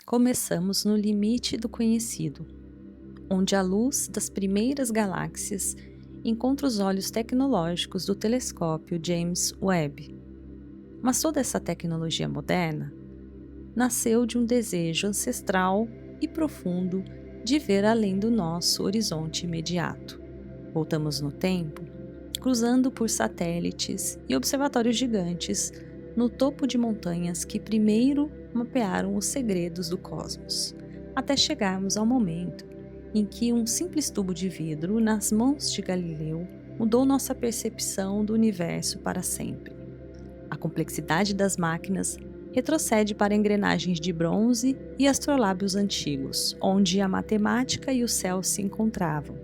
Começamos no limite do conhecido, onde a luz das primeiras galáxias encontra os olhos tecnológicos do telescópio James Webb. Mas toda essa tecnologia moderna nasceu de um desejo ancestral e profundo de ver além do nosso horizonte imediato. Voltamos no tempo, cruzando por satélites e observatórios gigantes no topo de montanhas que primeiro mapearam os segredos do cosmos, até chegarmos ao momento em que um simples tubo de vidro nas mãos de Galileu mudou nossa percepção do universo para sempre. A complexidade das máquinas retrocede para engrenagens de bronze e astrolábios antigos, onde a matemática e o céu se encontravam.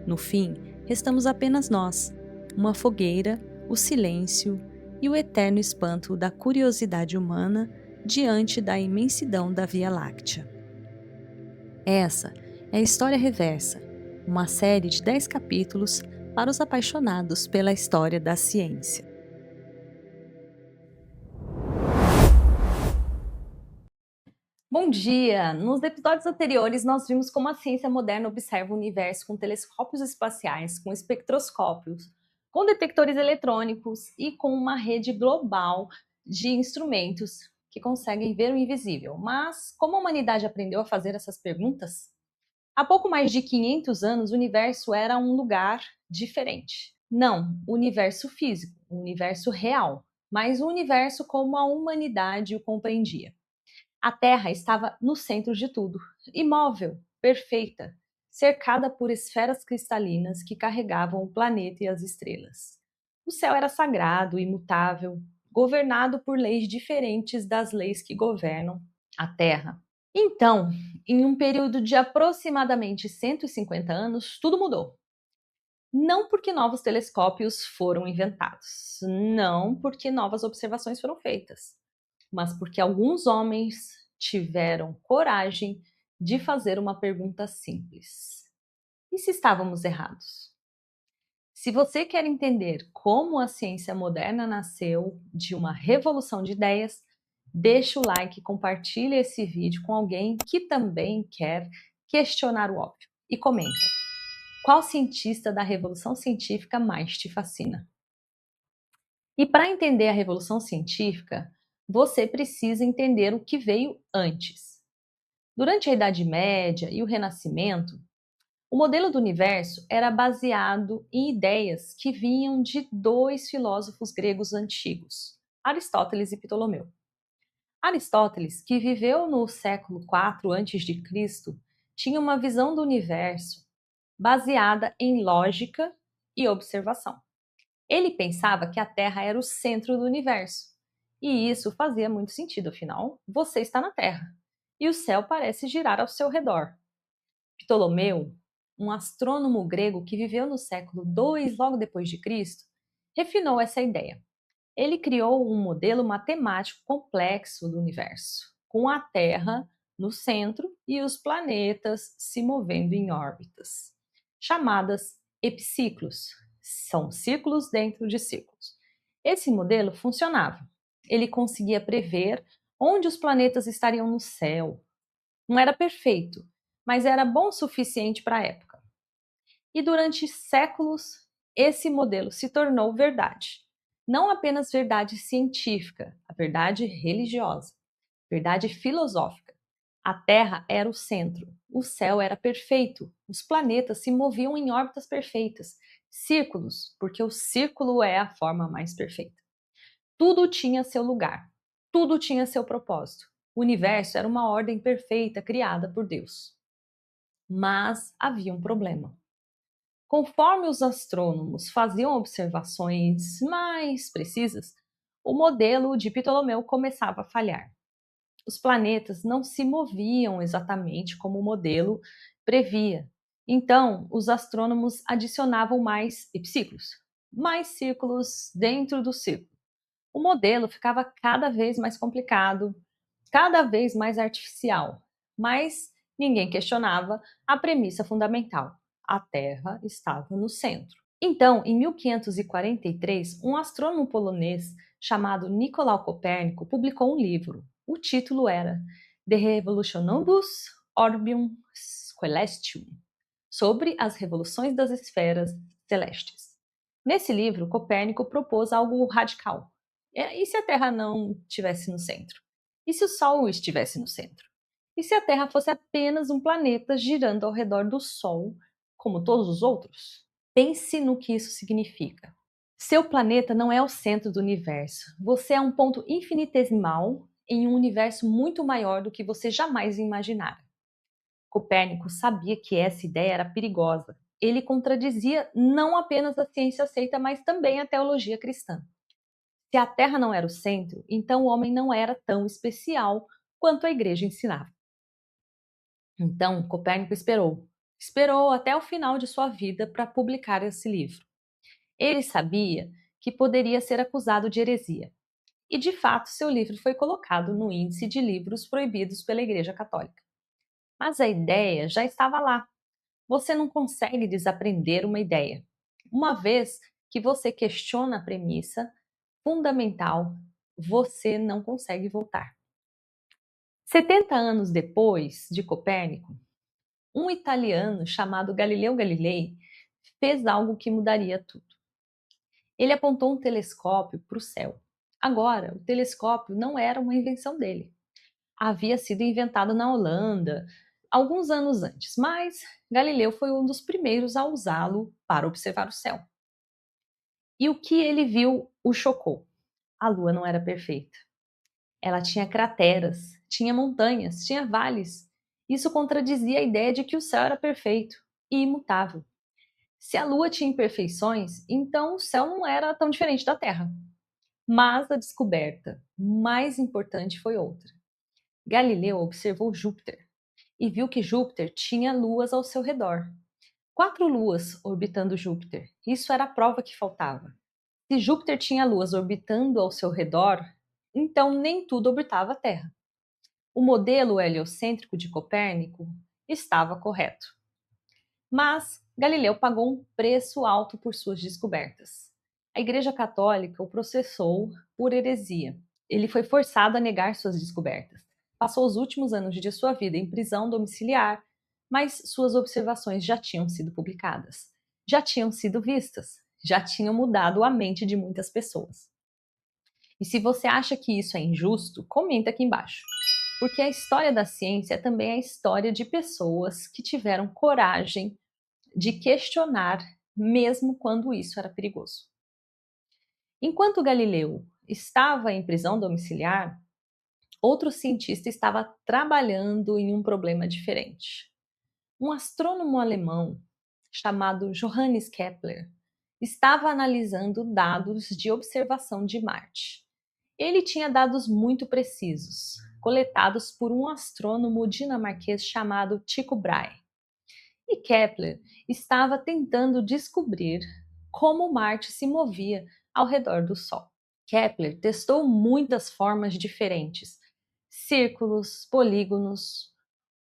No fim, restamos apenas nós, uma fogueira, o silêncio e o eterno espanto da curiosidade humana diante da imensidão da Via Láctea. Essa é a História Reversa, uma série de 10 capítulos para os apaixonados pela história da ciência. Bom dia! Nos episódios anteriores, nós vimos como a ciência moderna observa o universo com telescópios espaciais, com espectroscópios, com detectores eletrônicos e com uma rede global de instrumentos que conseguem ver o invisível. Mas como a humanidade aprendeu a fazer essas perguntas? Há pouco mais de 500 anos, o universo era um lugar diferente. Não o universo físico, o universo real, mas o universo como a humanidade o compreendia. A Terra estava no centro de tudo, imóvel, perfeita, cercada por esferas cristalinas que carregavam o planeta e as estrelas. O céu era sagrado, imutável, governado por leis diferentes das leis que governam a Terra. Então, em um período de aproximadamente 150 anos, tudo mudou. Não porque novos telescópios foram inventados, não porque novas observações foram feitas, mas porque alguns homens tiveram coragem de fazer uma pergunta simples: e se estávamos errados? Se você quer entender como a ciência moderna nasceu de uma revolução de ideias, deixa o like e compartilha esse vídeo com alguém que também quer questionar o óbvio. E comenta: qual cientista da revolução científica mais te fascina? E para entender a revolução científica, você precisa entender o que veio antes. Durante a Idade Média e o Renascimento, o modelo do universo era baseado em ideias que vinham de dois filósofos gregos antigos, Aristóteles e Ptolomeu. Aristóteles, que viveu no século IV a.C., tinha uma visão do universo baseada em lógica e observação. Ele pensava que a Terra era o centro do universo. E isso fazia muito sentido, afinal, você está na Terra e o céu parece girar ao seu redor. Ptolomeu, um astrônomo grego que viveu no século II logo depois de Cristo, refinou essa ideia. Ele criou um modelo matemático complexo do universo, com a Terra no centro e os planetas se movendo em órbitas, chamadas epiciclos. São círculos dentro de círculos. Esse modelo funcionava. Ele conseguia prever onde os planetas estariam no céu. Não era perfeito, mas era bom o suficiente para a época. E durante séculos, esse modelo se tornou verdade. Não apenas verdade científica, a verdade religiosa, verdade filosófica. A Terra era o centro, o céu era perfeito, os planetas se moviam em órbitas perfeitas, círculos, porque o círculo é a forma mais perfeita. Tudo tinha seu lugar, tudo tinha seu propósito. O universo era uma ordem perfeita criada por Deus. Mas havia um problema. Conforme os astrônomos faziam observações mais precisas, o modelo de Ptolomeu começava a falhar. Os planetas não se moviam exatamente como o modelo previa. Então, os astrônomos adicionavam mais epiciclos, mais círculos dentro do círculo. O modelo ficava cada vez mais complicado, cada vez mais artificial, mas ninguém questionava a premissa fundamental: a Terra estava no centro. Então, em 1543, um astrônomo polonês chamado Nicolau Copérnico publicou um livro. O título era De Revolutionibus Orbium Coelestium, sobre as revoluções das esferas celestes. Nesse livro, Copérnico propôs algo radical. E se a Terra não estivesse no centro? E se o Sol estivesse no centro? E se a Terra fosse apenas um planeta girando ao redor do Sol, como todos os outros? Pense no que isso significa. Seu planeta não é o centro do universo. Você é um ponto infinitesimal em um universo muito maior do que você jamais imaginara. Copérnico sabia que essa ideia era perigosa. Ele contradizia não apenas a ciência aceita, mas também a teologia cristã. Se a Terra não era o centro, então o homem não era tão especial quanto a Igreja ensinava. Então, Copérnico esperou até o final de sua vida para publicar esse livro. Ele sabia que poderia ser acusado de heresia. E, de fato, seu livro foi colocado no índice de livros proibidos pela Igreja Católica. Mas a ideia já estava lá. Você não consegue desaprender uma ideia. Uma vez que você questiona a premissa fundamental, você não consegue voltar. 70 anos depois de Copérnico, um italiano chamado Galileu Galilei fez algo que mudaria tudo. Ele apontou um telescópio para o céu. Agora, o telescópio não era uma invenção dele. Havia sido inventado na Holanda alguns anos antes, mas Galileu foi um dos primeiros a usá-lo para observar o céu. E o que ele viu o chocou. A Lua não era perfeita. Ela tinha crateras, tinha montanhas, tinha vales. Isso contradizia a ideia de que o céu era perfeito e imutável. Se a Lua tinha imperfeições, então o céu não era tão diferente da Terra. Mas a descoberta mais importante foi outra. Galileu observou Júpiter e viu que Júpiter tinha luas ao seu redor. 4 luas orbitando Júpiter. Isso era a prova que faltava. Se Júpiter tinha luas orbitando ao seu redor, então nem tudo orbitava a Terra. O modelo heliocêntrico de Copérnico estava correto. Mas Galileu pagou um preço alto por suas descobertas. A Igreja Católica o processou por heresia. Ele foi forçado a negar suas descobertas. Passou os últimos anos de sua vida em prisão domiciliar, mas suas observações já tinham sido publicadas, já tinham sido vistas, já tinham mudado a mente de muitas pessoas. E se você acha que isso é injusto, comenta aqui embaixo. Porque a história da ciência é também a história de pessoas que tiveram coragem de questionar, mesmo quando isso era perigoso. Enquanto Galileu estava em prisão domiciliar, outro cientista estava trabalhando em um problema diferente. Um astrônomo alemão chamado Johannes Kepler estava analisando dados de observação de Marte. Ele tinha dados muito precisos, coletados por um astrônomo dinamarquês chamado Tycho Brahe. E Kepler estava tentando descobrir como Marte se movia ao redor do Sol. Kepler testou muitas formas diferentes, círculos, polígonos,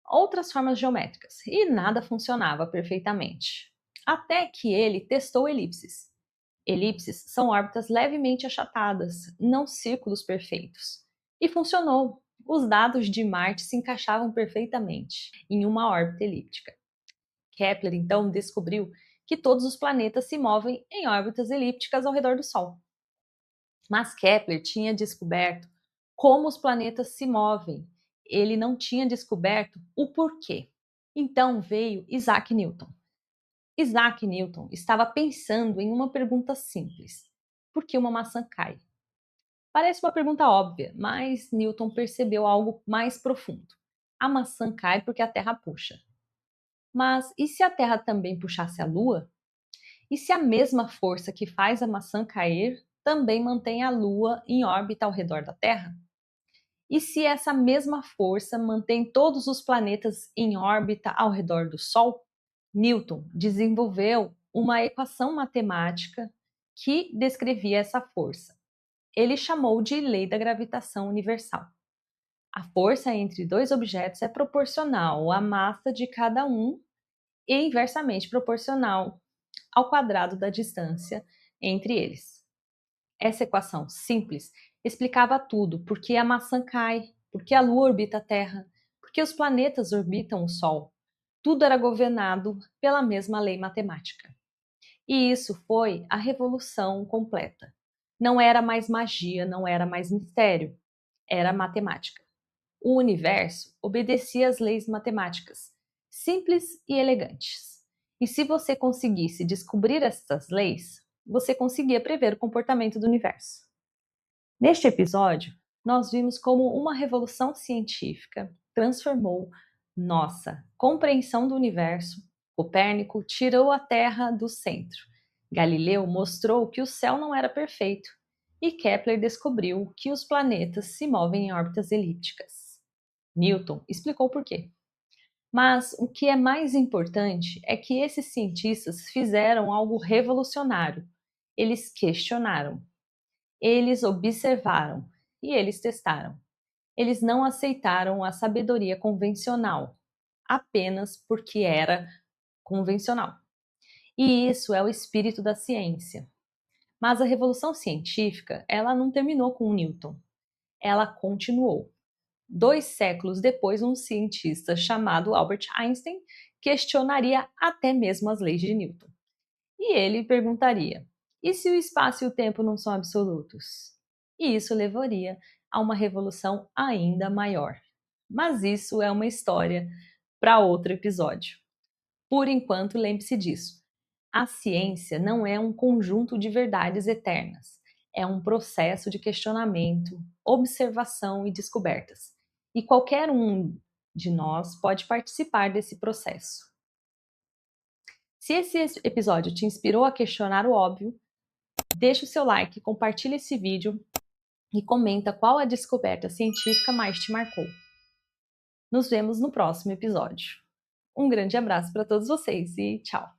outras formas geométricas, e nada funcionava perfeitamente. Até que ele testou elipses. Elipses são órbitas levemente achatadas, não círculos perfeitos. E funcionou. Os dados de Marte se encaixavam perfeitamente em uma órbita elíptica. Kepler, então, descobriu que todos os planetas se movem em órbitas elípticas ao redor do Sol. Mas Kepler tinha descoberto como os planetas se movem. Ele não tinha descoberto o porquê. Então veio Isaac Newton. Isaac Newton estava pensando em uma pergunta simples: por que uma maçã cai? Parece uma pergunta óbvia, mas Newton percebeu algo mais profundo. A maçã cai porque a Terra puxa. Mas e se a Terra também puxasse a Lua? E se a mesma força que faz a maçã cair também mantém a Lua em órbita ao redor da Terra? E se essa mesma força mantém todos os planetas em órbita ao redor do Sol? Newton desenvolveu uma equação matemática que descrevia essa força. Ele chamou de Lei da Gravitação Universal. A força entre dois objetos é proporcional à massa de cada um e inversamente proporcional ao quadrado da distância entre eles. Essa equação simples explicava tudo, porque a maçã cai, porque a Lua orbita a Terra, porque os planetas orbitam o Sol. Tudo era governado pela mesma lei matemática. E isso foi a revolução completa. Não era mais magia, não era mais mistério, era matemática. O universo obedecia às leis matemáticas, simples e elegantes. E se você conseguisse descobrir essas leis, você conseguia prever o comportamento do universo. Neste episódio, nós vimos como uma revolução científica transformou nossa compreensão do universo. Copérnico tirou a Terra do centro. Galileu mostrou que o céu não era perfeito. E Kepler descobriu que os planetas se movem em órbitas elípticas. Newton explicou por quê. Mas o que é mais importante é que esses cientistas fizeram algo revolucionário. Eles questionaram. Eles observaram e eles testaram. Eles não aceitaram a sabedoria convencional, apenas porque era convencional. E isso é o espírito da ciência. Mas a revolução científica, ela não terminou com Newton. Ela continuou. 2 séculos depois, um cientista chamado Albert Einstein questionaria até mesmo as leis de Newton. E ele perguntaria: e se o espaço e o tempo não são absolutos? E isso levaria a uma revolução ainda maior. Mas isso é uma história para outro episódio. Por enquanto, lembre-se disso. A ciência não é um conjunto de verdades eternas. É um processo de questionamento, observação e descobertas. E qualquer um de nós pode participar desse processo. Se esse episódio te inspirou a questionar o óbvio, deixa o seu like, compartilha esse vídeo e comenta qual a descoberta científica mais te marcou. Nos vemos no próximo episódio. Um grande abraço para todos vocês e tchau!